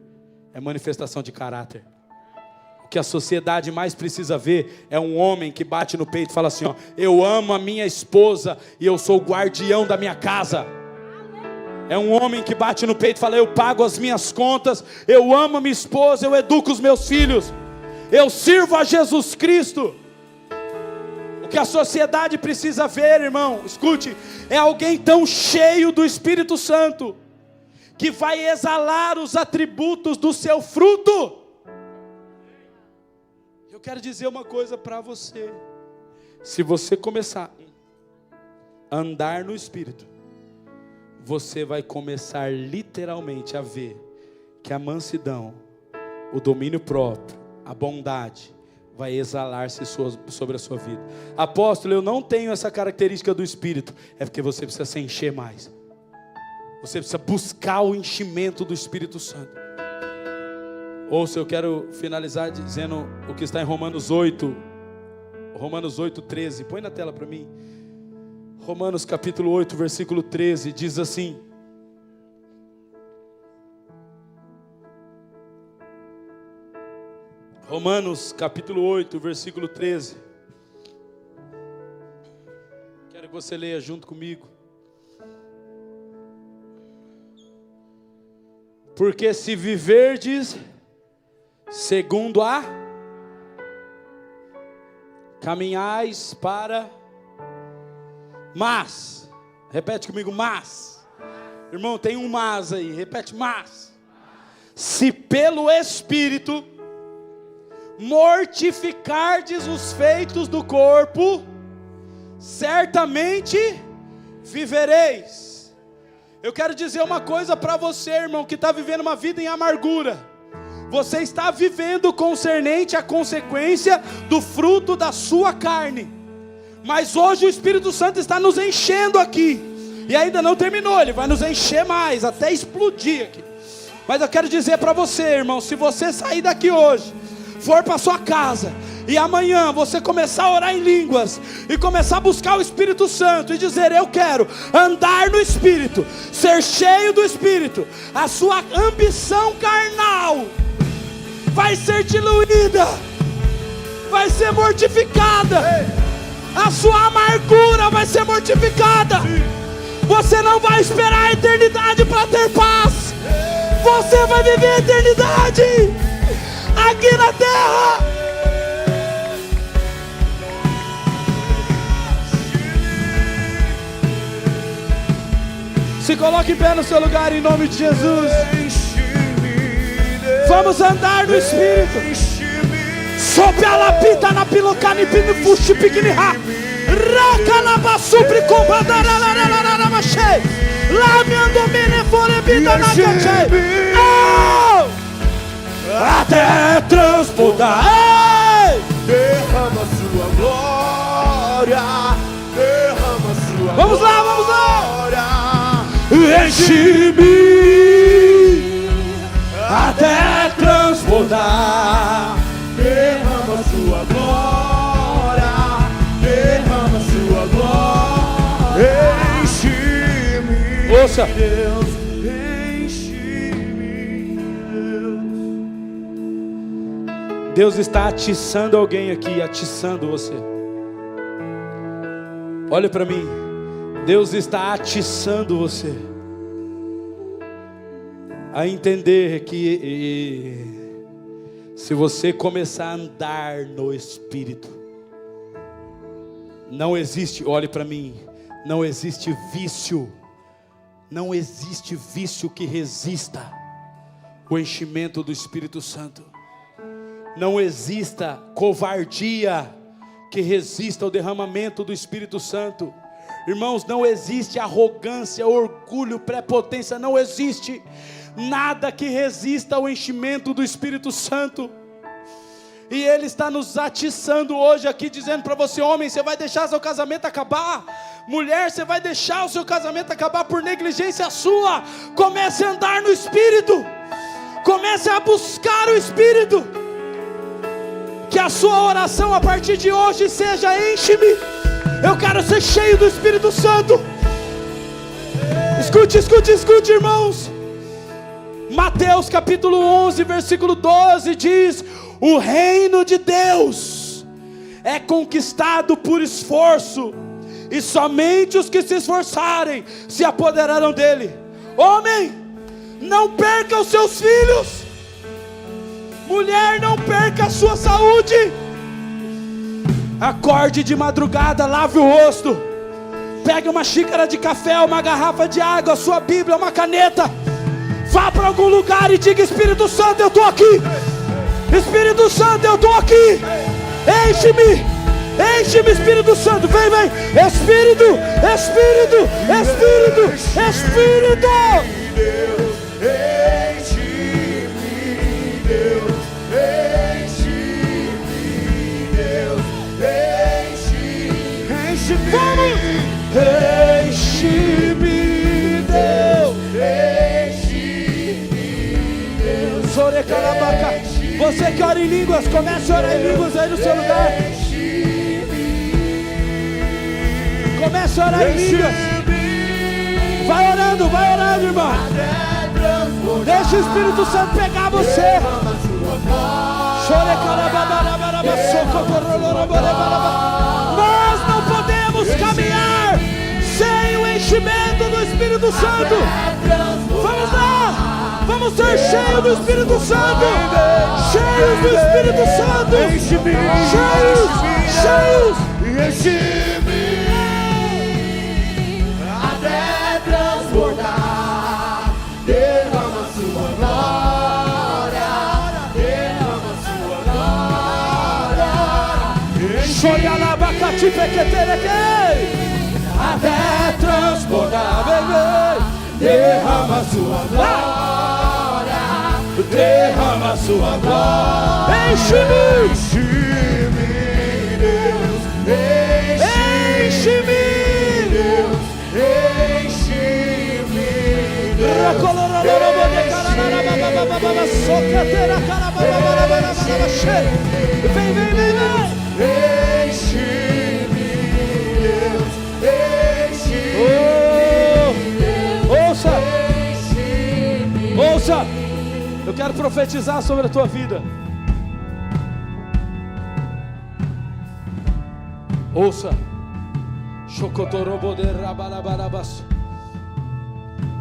é manifestação de caráter. O que a sociedade mais precisa ver é um homem que bate no peito e fala assim, ó, eu amo a minha esposa e eu sou o guardião da minha casa. É um homem que bate no peito e fala, eu pago as minhas contas, eu amo a minha esposa, eu educo os meus filhos, eu sirvo a Jesus Cristo. O que a sociedade precisa ver, irmão, escute, é alguém tão cheio do Espírito Santo, que vai exalar os atributos do seu fruto. Eu quero dizer uma coisa para você. Se você começar a andar no Espírito, você vai começar literalmente a ver que a mansidão, o domínio próprio, a bondade, vai exalar-se sobre a sua vida. Apóstolo, eu não tenho essa característica do Espírito. É porque você precisa se encher mais. Você precisa buscar o enchimento do Espírito Santo. Ouça, eu quero finalizar dizendo o que está em Romanos 8. Romanos 8, 13. Põe na tela para mim. Romanos capítulo 8, versículo 13. Diz assim. Romanos capítulo 8, versículo 13. Quero que você leia junto comigo. Porque se viverdes segundo a caminhais para mas, repete comigo, mas. Irmão, tem um mas aí, repete, mas. Se pelo Espírito mortificardes os feitos do corpo, certamente vivereis. Eu quero dizer uma coisa para você, irmão, que está vivendo uma vida em amargura. Você está vivendo concernente à consequência do fruto da sua carne. Mas hoje o Espírito Santo está nos enchendo aqui. E ainda não terminou, ele vai nos encher mais, até explodir aqui. Mas eu quero dizer para você, irmão, se você sair daqui hoje, for para sua casa, e amanhã você começar a orar em línguas, e começar a buscar o Espírito Santo, e dizer, eu quero andar no Espírito, ser cheio do Espírito, a sua ambição carnal vai ser diluída, vai ser mortificada, a sua amargura vai ser mortificada. Você não vai esperar a eternidade para ter paz, você vai viver a eternidade aqui na terra. Se coloque em pé no seu lugar em nome de Jesus. Vamos andar no Espírito. Sobe a lapita na pilocani pino puxi piquiniha. Raca na basupri compadara la la la la mache. Lá me ando mene fore vida na cache. Até transbordar. Derrama sua glória. Derrama sua Vamos glória. lá, vamos lá. Enche-me até transbordar. Derrama sua glória. Derrama sua glória. Enche-me, Ouça. Deus. Enche-me, Deus. Deus está atiçando alguém aqui, atiçando você. Olha para mim. Deus está atiçando você a entender que se você começar a andar no Espírito, não existe, olhe para mim, não existe vício, não existe vício que resista o enchimento do Espírito Santo. Não exista covardia que resista ao derramamento do Espírito Santo. Irmãos, não existe arrogância, orgulho, prepotência, não existe nada que resista ao enchimento do Espírito Santo. E Ele está nos atiçando hoje aqui, dizendo para você: homem, você vai deixar seu casamento acabar? Mulher, você vai deixar o seu casamento acabar por negligência sua? Comece a andar no Espírito, comece a buscar o Espírito. Que a sua oração a partir de hoje seja: enche-me, eu quero ser cheio do Espírito Santo. Escute, escute, escute, irmãos. Mateus capítulo 11, versículo 12 diz: o reino de Deus é conquistado por esforço, e somente os que se esforçarem se apoderarão dele. Homem, não perca os seus filhos. Mulher, não perca a sua saúde. Acorde de madrugada, lave o rosto, pegue uma xícara de café, uma garrafa de água, a sua Bíblia, uma caneta. Vá para algum lugar e diga: Espírito Santo, eu estou aqui. Espírito Santo, eu estou aqui. Enche-me, enche-me, Espírito Santo. Vem, vem. Espírito, Espírito, Espírito, Espírito. Vamos! Enche-me, Deus. Enche-me, Deus. Sorecarabaca. Você que ora em línguas, comece a orar em línguas aí no seu lugar. Comece a orar em línguas. Vai orando, irmão. Deixa o Espírito Santo pegar você. Nós não podemos caminhar sem o enchimento do Espírito Santo. Vamos lá, vamos ser cheios do Espírito Santo. Cheios do Espírito Santo. Cheios, cheios. Enche-me até transbordar. Derrama sua glória. Derrama sua glória. Até transbordar, vem. Derrama sua glória. Derrama sua glória. Enche-me, Enche-me, Deus. enche-me. Deus. Enche-me, Vem, vem, vem, vem. Enche-me, Deus. Enche-me, Ouça, ouça. Eu quero profetizar sobre a tua vida. Ouça.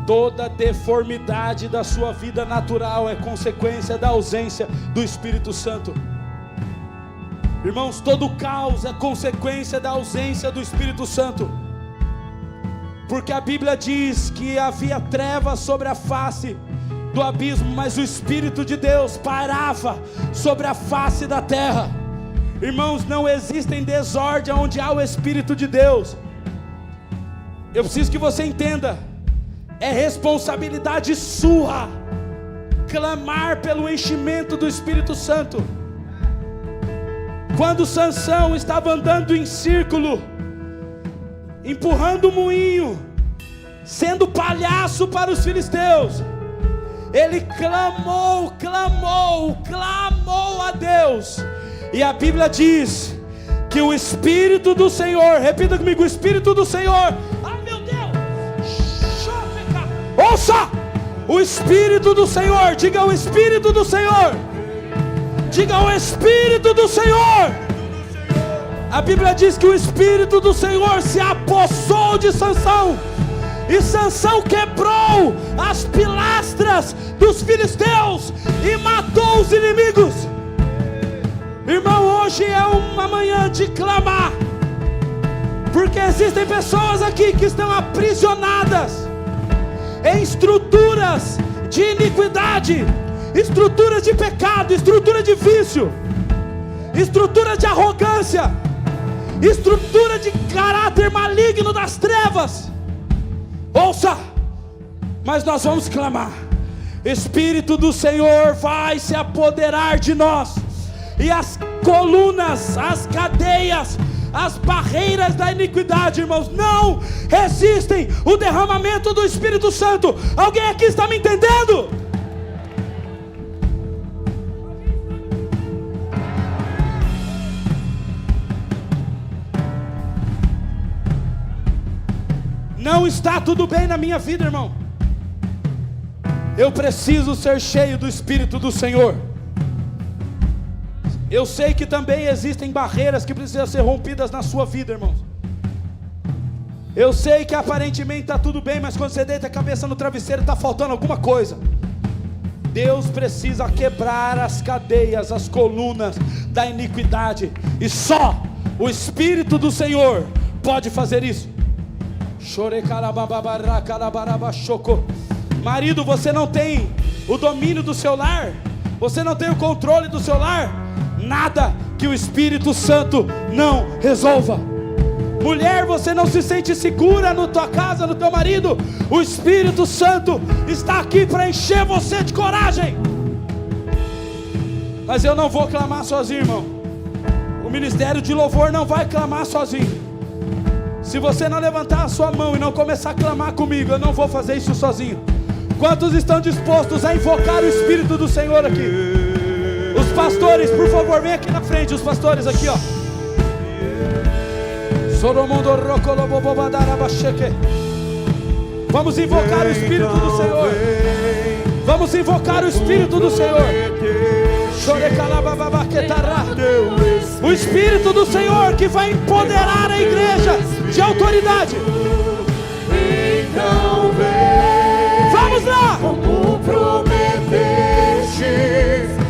Toda deformidade da sua vida natural é consequência da ausência do Espírito Santo. Irmãos, todo caos é consequência da ausência do Espírito Santo. Porque a Bíblia diz que havia trevas sobre a face do abismo, mas o Espírito de Deus pairava sobre a face da terra. Irmãos, não existem desordem onde há o Espírito de Deus. Eu preciso que você entenda, é responsabilidade sua clamar pelo enchimento do Espírito Santo. Quando Sansão estava andando em círculo, empurrando o moinho, sendo palhaço para os filisteus, ele clamou a Deus. E a Bíblia diz que o Espírito do Senhor, repita comigo, o Espírito do Senhor, ai meu Deus, ouça, o Espírito do Senhor, diga o Espírito do Senhor, diga o Espírito do Senhor. A Bíblia diz que o Espírito do Senhor se apossou de Sansão, e Sansão quebrou as pilastras dos filisteus e matou os inimigos. Irmão, hoje é uma manhã de clamar, porque existem pessoas aqui que estão aprisionadas em estruturas de iniquidade, estruturas de pecado, estrutura de vício, estrutura de arrogância, estrutura de caráter maligno das trevas. Ouça, mas nós vamos clamar. Espírito do Senhor vai se apoderar de nós, e as colunas, as cadeias, as barreiras da iniquidade, irmãos, não resistem o derramamento do Espírito Santo. Alguém aqui está me entendendo? Não está tudo bem na minha vida, irmão. Eu preciso ser cheio do Espírito do Senhor. Eu sei que também existem barreiras que precisam ser rompidas na sua vida, irmãos. Eu sei que aparentemente está tudo bem, mas quando você deita a cabeça no travesseiro está faltando alguma coisa. Deus precisa quebrar as cadeias, as colunas da iniquidade, e só o Espírito do Senhor pode fazer isso. Marido, você não tem o domínio do seu lar, você não tem o controle do seu lar. Nada que o Espírito Santo não resolva. Mulher, você não se sente segura na tua casa, no teu marido. O Espírito Santo está aqui para encher você de coragem. Mas eu não vou clamar sozinho, irmão. O ministério de louvor não vai clamar sozinho. Se você não levantar a sua mão e não começar a clamar comigo, eu não vou fazer isso sozinho. Quantos estão dispostos a invocar o Espírito do Senhor aqui? Os pastores, por favor, vem aqui na frente. Os pastores aqui, ó. Vamos invocar o Espírito do Senhor. Vamos invocar o Espírito do Senhor. O Espírito do Senhor que vai empoderar a igreja de autoridade. Então vem, vamos lá! como prometeste,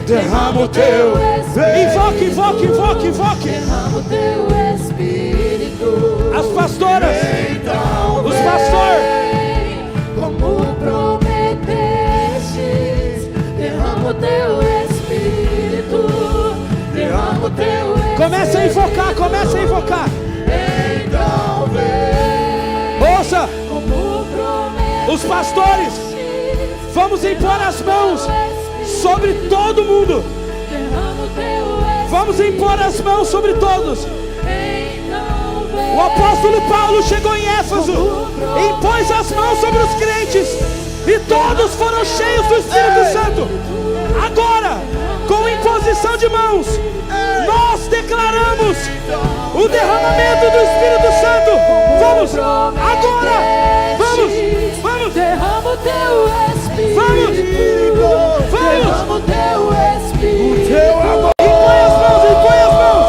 derrama o teu Invoque, invoque, invoque, invoque. Derrama o teu Espírito. As pastoras, então os pastores. Como prometeste, derrama o teu Espírito. Derrama o teu Espírito. Comece a invocar, comece a invocar. Então vem, Ouça, Como prometeste, os pastores, vamos impor as mãos sobre todo mundo. derrama o teu Espírito. Vamos impor as mãos sobre todos. Então vem. O apóstolo Paulo chegou em Éfeso e impôs as mãos sobre os crentes, e todos foram cheios do Espírito Santo. Agora, com imposição de mãos, nós declaramos o derramamento do Espírito Santo. Vamos, agora, vamos, vamos, Derrama o teu Espírito. vamos, vamos. Derrama o teu Espírito. teu amor, Impõe as mãos, impõe as mãos.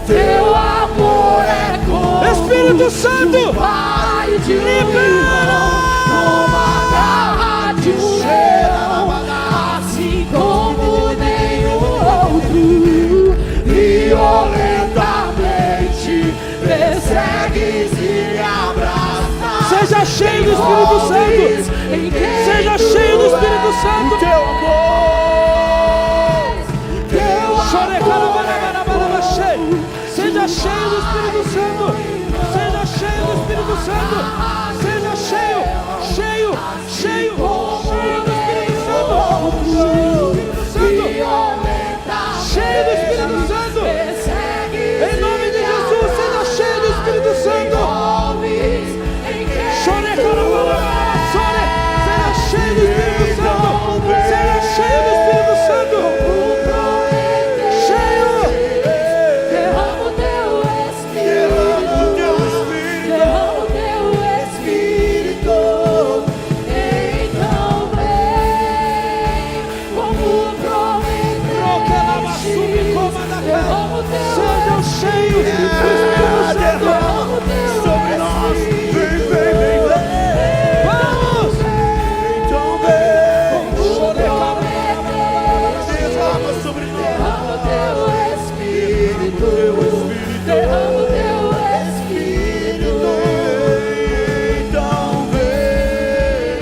Teu amor é como Espírito Santo, Pai de um libera. como a garra de um leão, assim como nenhum outro, violentamente persegues e abraças. Seja Espírito Santo. Seja cheio do Espírito Santo. O teu amor. Seja cheio do Espírito Santo. Seja cheio do Espírito Santo. Seja cheio, cheio, cheio, cheio do Espírito Santo. Cheio do Espírito Santo. Em nome de Jesus, seja cheio do Espírito Santo. Seja cheio do Espírito Santo. Seja cheio do Espírito Santo. Cheio. Derrama o teu Espírito. Então vem, como prometeste. Derrama o teu Sejam cheios do Espírito Santo. Sobre nós. Vem, vem, vem, vem. Vamos! Então vem. prometeste. Derrama sobre nós. Derrama o teu Espírito. Derrama o teu Espírito. Então vem.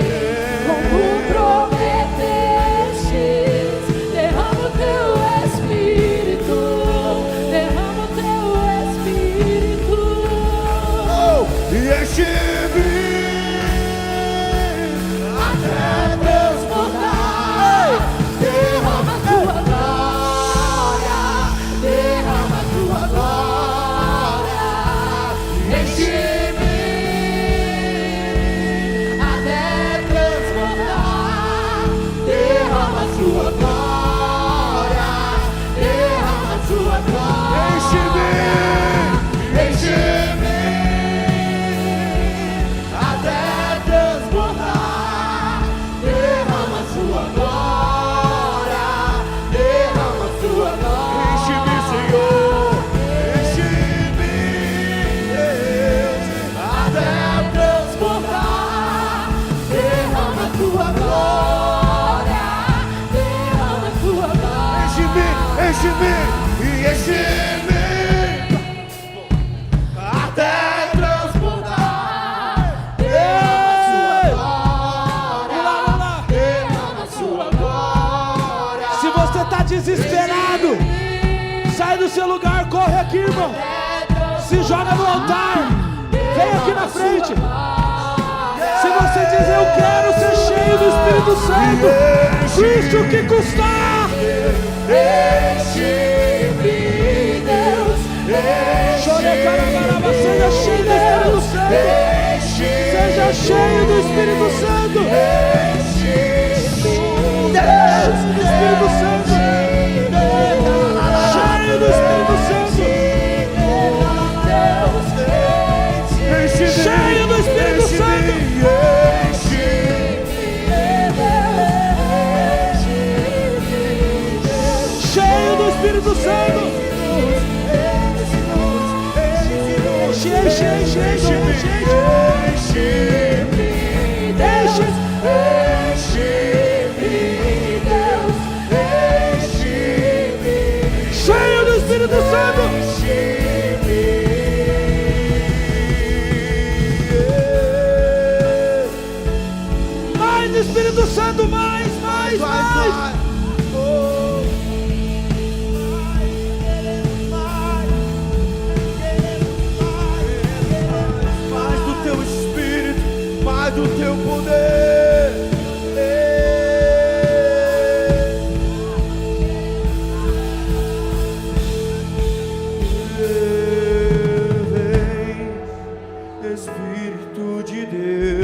Como prometeste. Derrama o teu Espírito. Derrama o teu Espírito. E enche-me Até transbordar. Derrama a tua glória. Derrama a tua glória. Enche-me até transbordar. Derrama a tua glória. Derrama a tua glória. enche-me Enche-me até transbordar. Derrama a sua glória. Derrama a sua glória. enche-me, Senhor, enche-me, Deus. Até transbordar. Derrama a tua glória. Derrama a tua glória. Enche-me, enche-me e enche-me até Transbordar. Derrama a sua glória. Derrama a sua glória. Se você está desesperado, sai do seu lugar, corre aqui, irmão. Se joga no altar. Vem aqui na frente. Se você diz, eu quero ser cheio do Espírito Santo, custe o que custar. Enche-me, Deus. Chorecarabara, seja cheio do Espírito Santo. Seja cheio do Espírito Santo. Deus, do Espírito Santo. Cheio do Espírito Santo. Cheio do Espírito Santo. Cheio do Espírito Santo. Cheio, cheio, cheio, cheio, cheio do Espírito Santo. Mais Espírito Santo, mais. Mais do teu Espírito, mais do teu poder. Vem, Espírito de Deus.